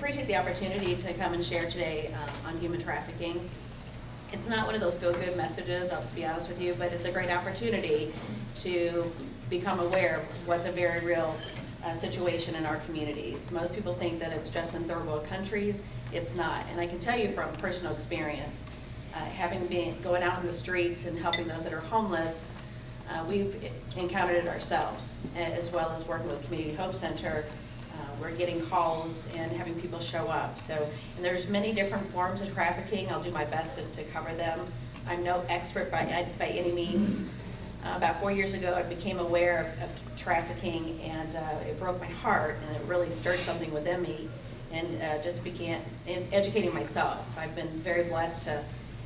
appreciate the opportunity to come and share today on human trafficking. It's not one of those feel-good messages, I'll just be honest with you, but it's a great opportunity to become aware of what's a very real situation in our communities. Most people think that it's just in third world countries. It's not, and I can tell you from personal experience, having been going out in the streets and helping those that are homeless, we've encountered it ourselves, as well as working with Community Hope Center. We're getting calls and having people show up. So, and there's many different forms of trafficking. I'll do my best to cover them. I'm no expert by any means. About 4 years ago, I became aware of trafficking, and it broke my heart, and it really stirred something within me, and just began educating myself. I've been very blessed to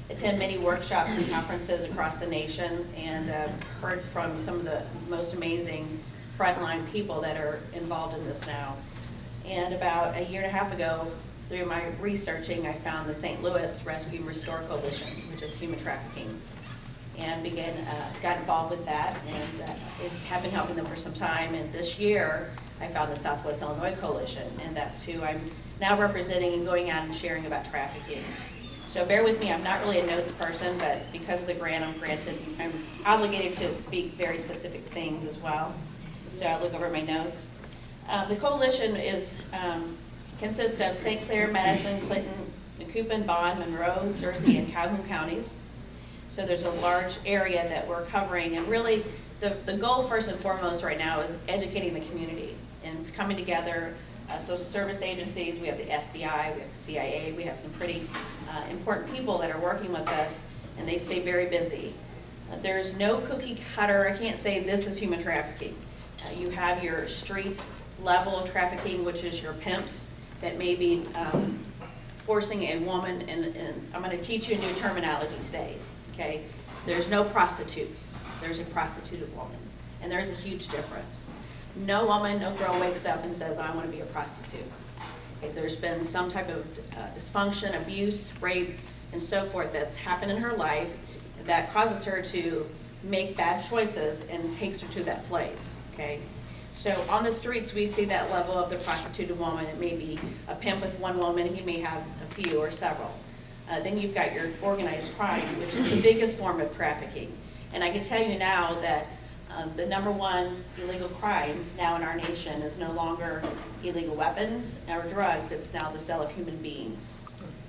attend many workshops and conferences across the nation, and heard from some of the most amazing frontline people that are involved in this now. And about a year and a half ago, through my researching, I found the St. Louis Rescue and Restore Coalition, which is human trafficking, and got involved with that, and have been helping them for some time. And this year, I found the Southwest Illinois Coalition, and that's who I'm now representing and going out and sharing about trafficking. So bear with me, I'm not really a notes person, but because of the grant I'm granted, I'm obligated to speak very specific things as well. So I look over my notes. The coalition consists of St. Clair, Madison, Clinton, Macoupin, Bond, Monroe, Jersey, and Calhoun counties. So there's a large area that we're covering, and really the goal first and foremost right now is educating the community, and it's coming together. Social service agencies, we have the FBI, we have the CIA, we have some pretty important people that are working with us, and they stay very busy. There's no cookie cutter. I can't say this is human trafficking. You have your street level of trafficking, which is your pimps that may be forcing a woman, and I'm going to teach you a new terminology today, okay? There's no prostitutes. There's a prostituted woman, and there's a huge difference. No woman, no girl wakes up and says, I want to be a prostitute. Okay, there's been some type of dysfunction, abuse, rape, and so forth that's happened in her life that causes her to make bad choices and takes her to that place, okay? So on the streets, we see that level of the prostituted woman. It may be a pimp with one woman. He may have a few or several. Then you've got your organized crime, which is the biggest form of trafficking. And I can tell you now that the #1 illegal crime now in our nation is no longer illegal weapons or drugs. It's now the sale of human beings.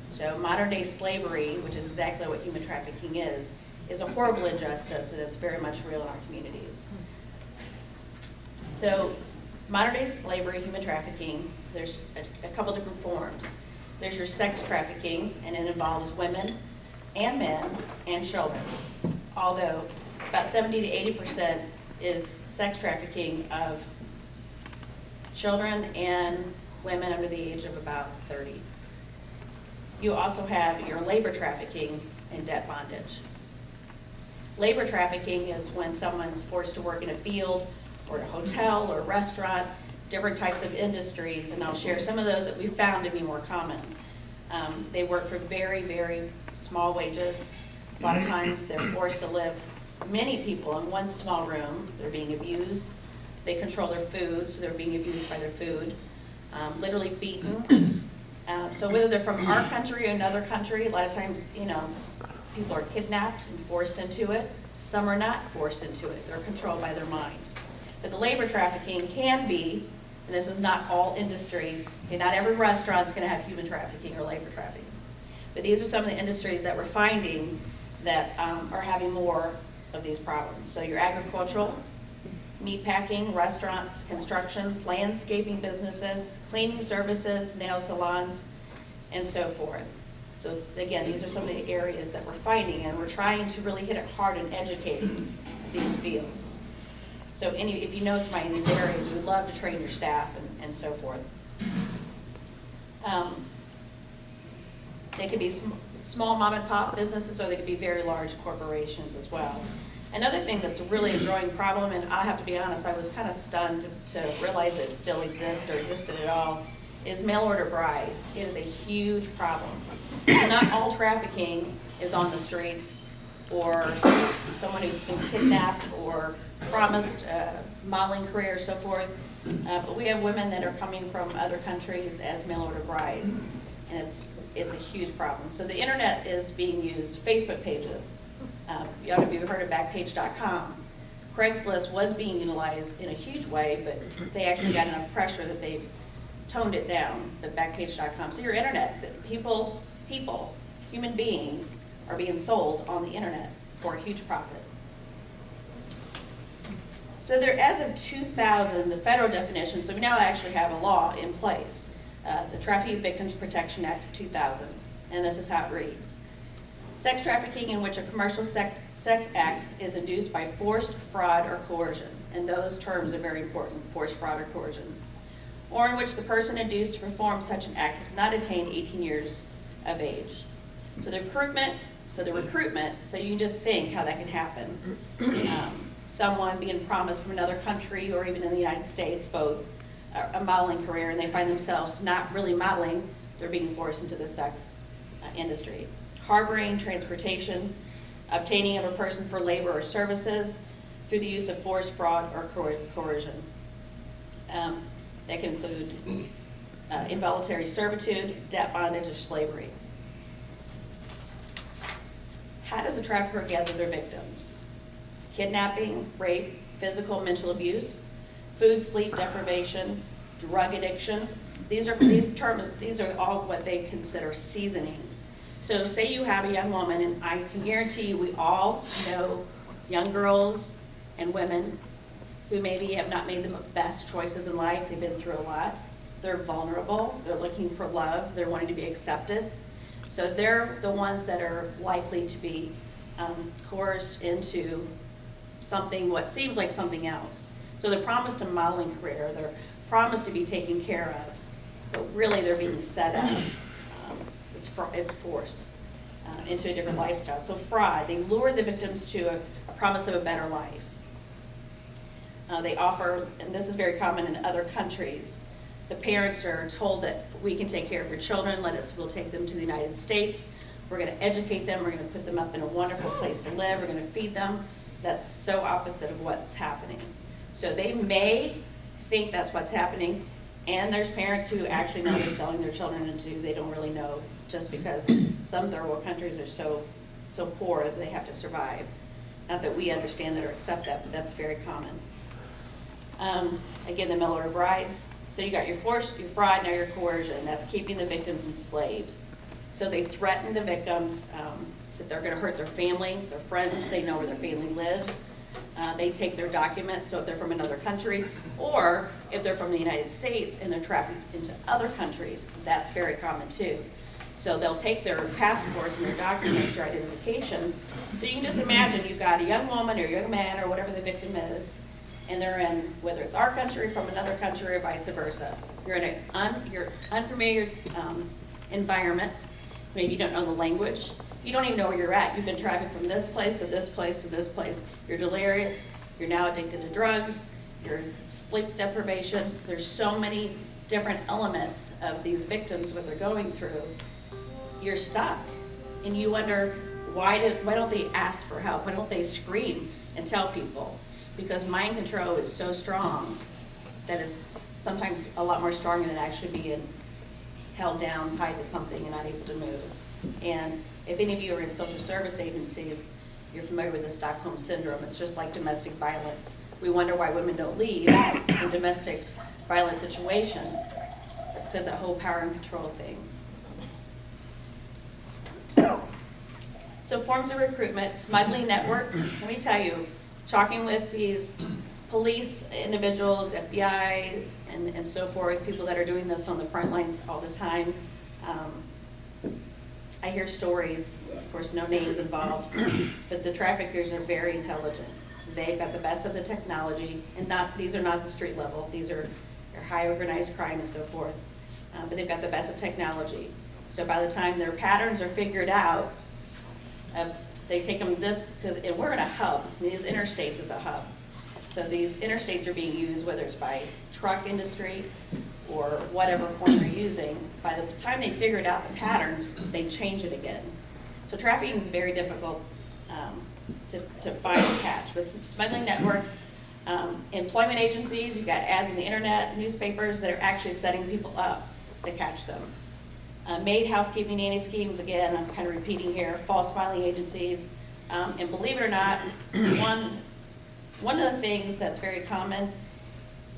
So modern day slavery, which is exactly what human trafficking is a horrible injustice, and it's very much real in our communities. So modern day slavery, human trafficking, there's a couple different forms. There's your sex trafficking, and it involves women and men and children. Although about 70 to 80% is sex trafficking of children and women under the age of about 30. You also have your labor trafficking and debt bondage. Labor trafficking is when someone's forced to work in a field or a hotel or a restaurant, different types of industries, and I'll share some of those that we found to be more common. They work for very, very small wages. A lot of times they're forced to live, many people, in one small room. They're being abused. They control their food, so they're being abused by their food, literally beaten. So whether they're from our country or another country, a lot of times, you know, people are kidnapped and forced into it. Some are not forced into it. They're controlled by their mind. But the labor trafficking can be, and this is not all industries, okay, not every restaurant's going to have human trafficking or labor trafficking. But these are some of the industries that we're finding that are having more of these problems. So your agricultural, meat packing, restaurants, constructions, landscaping businesses, cleaning services, nail salons, and so forth. So again, these are some of the areas that we're finding, and we're trying to really hit it hard in educating these fields. So if you know somebody in these areas, we'd love to train your staff and so forth. They could be small mom and pop businesses, or they could be very large corporations as well. Another thing that's really a growing problem, and I have to be honest, I was kind of stunned to realize it still exists or existed at all, is mail order brides. It is a huge problem. So not all trafficking is on the streets, or someone who's been kidnapped or promised a modeling career or so forth. But we have women that are coming from other countries as mail order brides, and it's a huge problem. So the internet is being used, Facebook pages. I don't know if you've heard of Backpage.com. Craigslist was being utilized in a huge way, but they actually got enough pressure that they've toned it down, the Backpage.com. So your internet, people, human beings are being sold on the internet for a huge profit. So there, as of 2000, the federal definition, so we now actually have a law in place, the Trafficking Victims Protection Act of 2000, and this is how it reads. Sex trafficking in which a commercial sex act is induced by forced, fraud, or coercion, and those terms are very important, forced, fraud, or coercion, or in which the person induced to perform such an act has not attained 18 years of age. So the recruitment, so you just think how that can happen. Someone being promised from another country or even in the United States, both, a modeling career, and they find themselves not really modeling, they're being forced into the sex industry. Harboring, transportation, obtaining of a person for labor or services through the use of force, fraud, or coercion. That can include involuntary servitude, debt bondage, or slavery. How does a trafficker gather their victims? Kidnapping, rape, physical, mental abuse, food, sleep deprivation, drug addiction. These are all what they consider seasoning. So say you have a young woman, and I can guarantee you we all know young girls and women who maybe have not made the best choices in life. They've been through a lot. They're vulnerable. They're looking for love. They're wanting to be accepted. So they're the ones that are likely to be coerced into something, what seems like something else. So they're promised a modeling career. They're promised to be taken care of, but really they're being set up. It's forced into a different lifestyle. So fraud, they lure the victims to a promise of a better life. They offer, and this is very common in other countries, the parents are told that we can take care of your children, we'll take them to the United States, we're going to educate them, we're going to put them up in a wonderful place to live, we're going to feed them. That's so opposite of what's happening. So they may think that's what's happening, and there's parents who actually know they're selling their children into, they don't really know, just because some third world countries are so poor that they have to survive. Not that we understand that or accept that, but that's very common. Again, the mail order brides. So you got your force, your fraud, now your coercion. That's keeping the victims enslaved. So they threaten the victims that they're going to hurt their family, their friends. They know where their family lives. They take their documents, so if they're from another country, or if they're from the United States and they're trafficked into other countries, that's very common too. So they'll take their passports and their documents, their identification. So you can just imagine you've got a young woman or a young man or whatever the victim is, and they're in, whether it's our country, from another country, or vice versa. You're in an unfamiliar environment. Maybe you don't know the language. You don't even know where you're at. You've been trafficked from this place to this place to this place. You're delirious. You're now addicted to drugs. You're sleep deprivation. There's so many different elements of these victims, what they're going through. You're stuck. And you wonder, why don't they ask for help? Why don't they scream and tell people? Because mind control is so strong that it's sometimes a lot more stronger than actually being held down, tied to something, and not able to move. And if any of you are in social service agencies, you're familiar with the Stockholm Syndrome. It's just like domestic violence. We wonder why women don't leave in domestic violence situations. It's because that whole power and control thing. So forms of recruitment, smuggling networks. Let me tell you, talking with these police individuals, FBI, and so forth, people that are doing this on the front lines all the time, I hear stories, of course no names involved, but the traffickers are very intelligent. They've got the best of the technology, and these are not the street level, these are high organized crime and so forth, but they've got the best of technology. So by the time their patterns are figured out, they take them and we're in a hub, these interstates is a hub. So these interstates are being used, whether it's by truck industry or whatever form they're using. By the time they figured out the patterns, they change it again. So trafficking is very difficult to find and catch. With smuggling networks, Employment agencies, you've got ads on the internet, newspapers that are actually setting people up to catch them. Maid, housekeeping, nanny schemes, again, I'm kind of repeating here, false filing agencies. And believe it or not, one of the things that's very common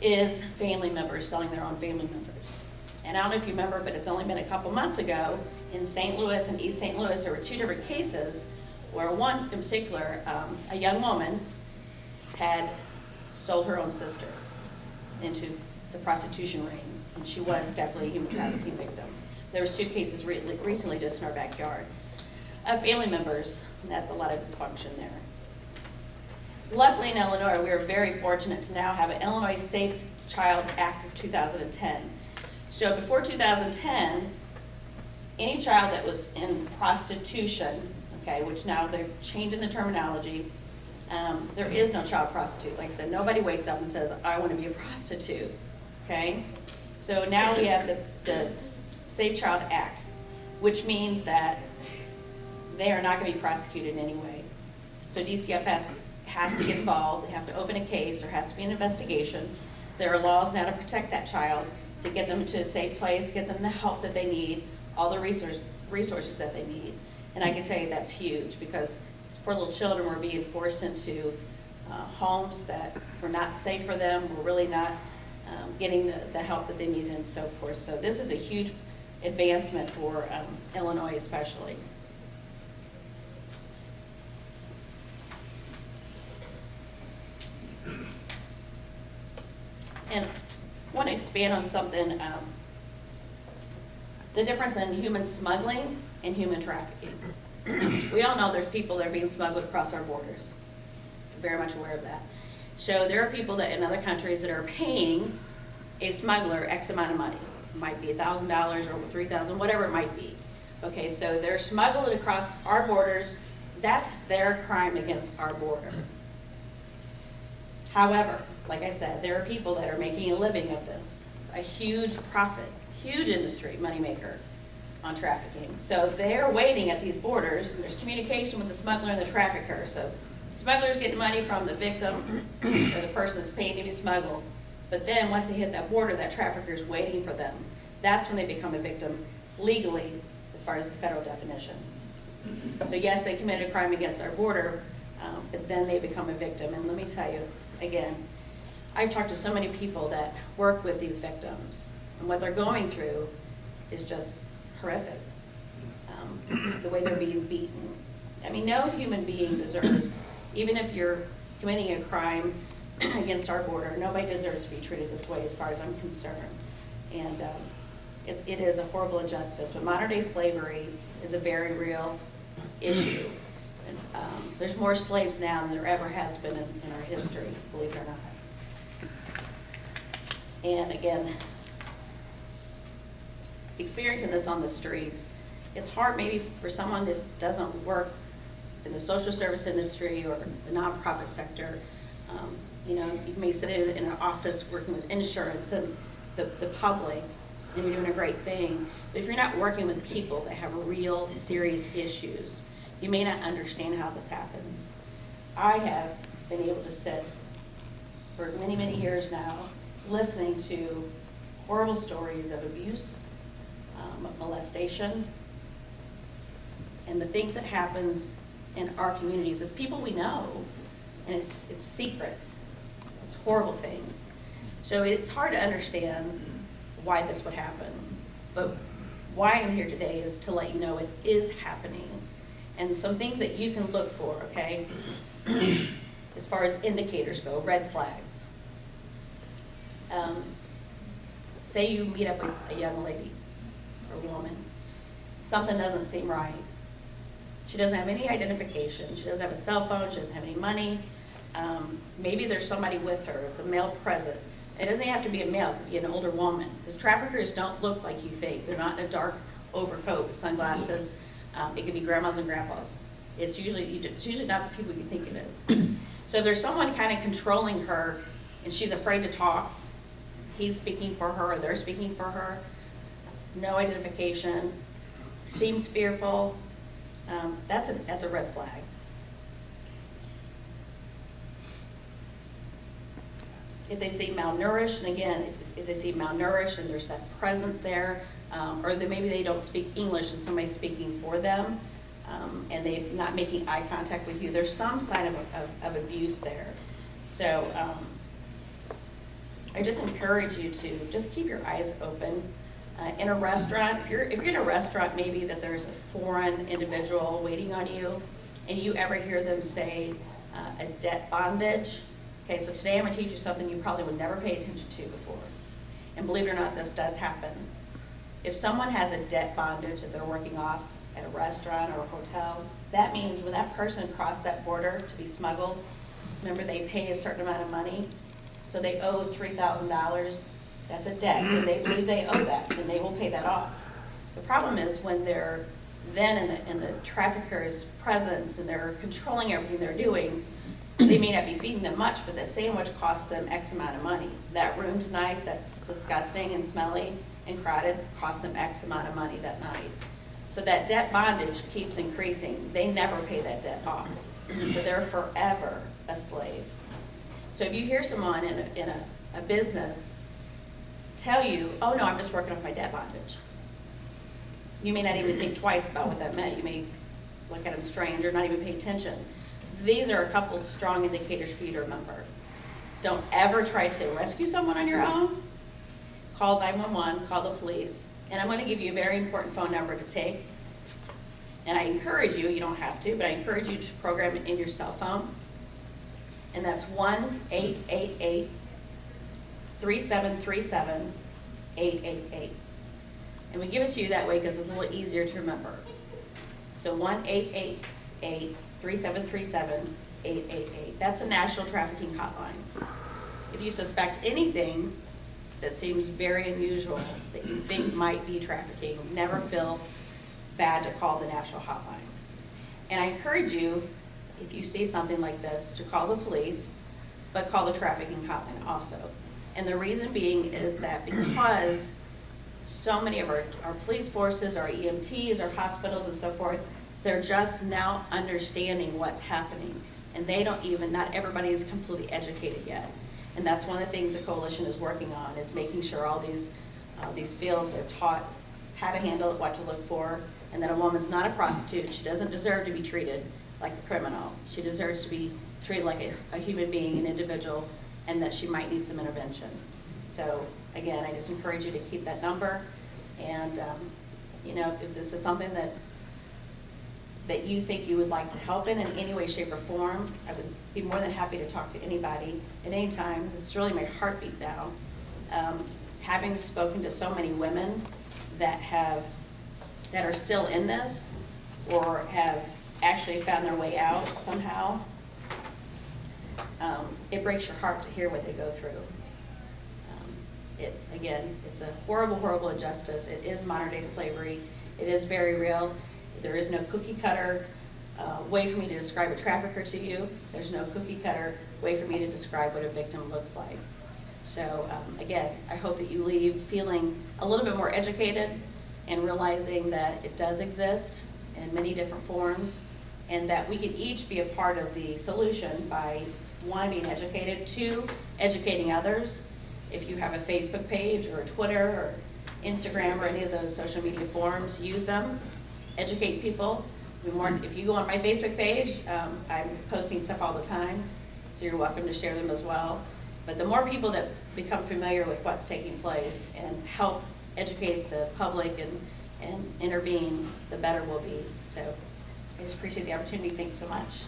is family members selling their own family members. And I don't know if you remember, but it's only been a couple months ago in St. Louis and East St. Louis, there were 2 different cases where one in particular, a young woman had sold her own sister into the prostitution ring, and she was definitely a human trafficking victim. There was 2 cases recently just in our backyard. Family members, that's a lot of dysfunction there. Luckily in Illinois, we are very fortunate to now have an Illinois Safe Child Act of 2010. So before 2010, any child that was in prostitution, okay, which now they're changing the terminology, there is no child prostitute. Like I said, nobody wakes up and says, I want to be a prostitute, okay? So now we have the Safe Child Act, which means that they are not going to be prosecuted in any way. So DCFS has to get involved. They have to open a case. There has to be an investigation. There are laws now to protect that child, to get them to a safe place, get them the help that they need, all the resources that they need. And I can tell you that's huge, because these poor little children were being forced into homes that were not safe for them, were really not getting the help that they needed and so forth. So this is a huge advancement for Illinois especially. And I want to expand on something, the difference in human smuggling and human trafficking. We all know there's people that are being smuggled across our borders. Very much aware of that. So there are people that in other countries that are paying a smuggler X amount of money. It might be $1,000 or over $3,000, whatever it might be. Okay, so they're smuggled across our borders. That's their crime against our border. However, like I said, there are people that are making a living of this. A huge profit, huge industry, moneymaker on trafficking. So they're waiting at these borders, and there's communication with the smuggler and the trafficker. So the smuggler's getting money from the victim or the person that's paying to be smuggled. But then once they hit that border, that trafficker's waiting for them. That's when they become a victim legally, as far as the federal definition. So yes, they committed a crime against our border, but then they become a victim. And let me tell you, again, I've talked to so many people that work with these victims, and what they're going through is just horrific. The way they're being beaten. I mean, no human being deserves, even if you're committing a crime against our border, nobody deserves to be treated this way as far as I'm concerned. And it is a horrible injustice, but modern day slavery is a very real issue. And, there's more slaves now than there ever has been in our history, believe it or not. And again, experiencing this on the streets, it's hard maybe for someone that doesn't work in the social service industry or the nonprofit sector. You know, you may sit in an office working with insurance and the public, and you're doing a great thing. But if you're not working with people that have real serious issues, you may not understand how this happens. I have been able to sit for many, many years now, listening to horrible stories of abuse, molestation, and the things that happens in our communities. It's people we know, and it's secrets. It's horrible things. So it's hard to understand why this would happen. But why I'm here today is to let you know it is happening. And some things that you can look for, okay? As far as indicators go, red flags. Say you meet up with a young lady or woman. Something doesn't seem right. She doesn't have any identification. She doesn't have a cell phone. She doesn't have any money. Maybe there's somebody with her. It's a male present. It doesn't have to be a male. It could be an older woman. Because traffickers don't look like you think. They're not in a dark overcoat with sunglasses. It could be grandmas and grandpas. It's usually not the people you think it is. So if there's someone kind of controlling her and she's afraid to talk, he's speaking for her or they're speaking for her, no identification, seems fearful, that's a red flag. if they see malnourished, and again, if they see malnourished and there's that present there, or that maybe they don't speak English and somebody's speaking for them, and they're not making eye contact with you, there's some sign of abuse there. So I just encourage you to just keep your eyes open. In a restaurant, if you're in a restaurant, maybe that there's a foreign individual waiting on you, and you ever hear them say a debt bondage. Okay, so today I'm going to teach you something you probably would never pay attention to before. And believe it or not, this does happen. If someone has a debt bondage that they're working off at a restaurant or a hotel, that means when that person crossed that border to be smuggled, remember they pay a certain amount of money, so they owe $3,000. That's a debt, and they believe they owe that, and they will pay that off. The problem is when they're then in the trafficker's presence and they're controlling everything they're doing, they may not be feeding them much, but that sandwich costs them X amount of money. That room tonight that's disgusting and smelly and crowded costs them X amount of money that night. So that debt bondage keeps increasing. They never pay that debt off. So they're forever a slave. So if you hear someone in a business tell you, oh no, I'm just working off my debt bondage, you may not even think twice about what that meant. You may look at them strange or not even pay attention. These are a couple strong indicators for you to remember. Don't ever try to rescue someone on your own. Call 911, call the police, and I'm going to give you a very important phone number to take. And I encourage you, you don't have to, but I encourage you to program it in your cell phone. And that's 1-888-3737-888. And we give it to you that way because it's a little easier to remember. So 1-888-3737-888. That's a national trafficking hotline. If you suspect anything that seems very unusual, that you think might be trafficking, never feel bad to call the national hotline. And I encourage you, if you see something like this, to call the police, but call the trafficking hotline also. And the reason being is that because so many of our police forces, our EMTs, our hospitals and so forth, they're just now understanding what's happening. And they don't even, not everybody is completely educated yet. And that's one of the things the coalition is working on, is making sure all these fields are taught how to handle it, what to look for, and that a woman's not a prostitute. She doesn't deserve to be treated like a criminal. She deserves to be treated like a human being, an individual, and that she might need some intervention. So again, I just encourage you to keep that number. And you know, if this is something that you think you would like to help in any way, shape, or form, I would be more than happy to talk to anybody at any time. This is really my heartbeat now. Having spoken to so many women that are still in this or have actually found their way out somehow, it breaks your heart to hear what they go through. It's a horrible, horrible injustice. It is modern day slavery. It is very real. There is no cookie cutter way for me to describe a trafficker to you. There's no cookie cutter way for me to describe what a victim looks like. So again, I hope that you leave feeling a little bit more educated and realizing that it does exist in many different forms, and that we can each be a part of the solution by, one, being educated, two, educating others. If you have a Facebook page or a Twitter or Instagram or any of those social media forums, use them, educate people. If you go on my Facebook page, I'm posting stuff all the time, so you're welcome to share them as well. But the more people that become familiar with what's taking place and help educate the public and intervene, the better we'll be. So I just appreciate the opportunity. Thanks so much.